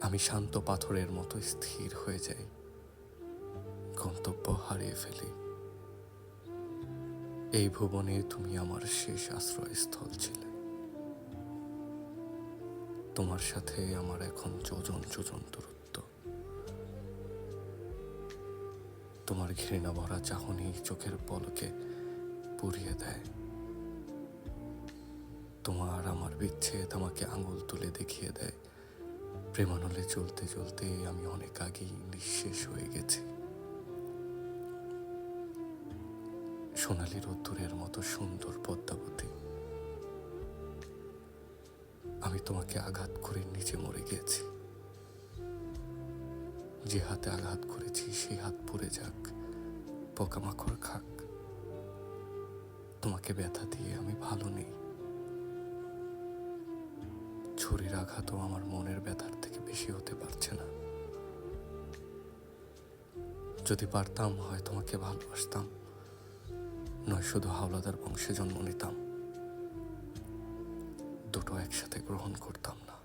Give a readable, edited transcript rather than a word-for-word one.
আমি শান্ত পাথরের মতো স্থির হয়ে যাই, গন্তব্য হারিয়ে ফেলি। এই ভুবনে তুমি আমার শেষ আশ্রয়স্থল ছিলে। তোমার সাথে আমার এখন যোজন যোজন দূরত্ব। তোমার ঘৃণা ভরা চাহনি চোখের পলকে পুড়িয়ে দেয়। তোমার আমার বিচ্ছেদ আমাকে আঙুল তুলে দেখিয়ে দেয় প্রেমানলে চলতে চলতে আমি অনেক আগেই নিঃশেষ হয়ে গেছি। সোনালি রোদ্দুরের মতো সুন্দর পদ্মাবতী, আমি তোমাকে আঘাত করে নিচে মরে গেছি। যে হাতে আঘাত করেছি সেই হাত পুড়ে যাক, পোকামাকড় খাক। তোমাকে ব্যথা দিয়ে আমি ভালো নেই। ছুরির আঘাতও আমার মনের ব্যথার থেকে বেশি হতে পারছে না। যদি পারতাম হয় তোমাকে ভালোবাসতাম, নয় শুধু হাওলাদার বংশে জন্ম নিতাম। দুটো একসাথে গ্রহণ করতাম না।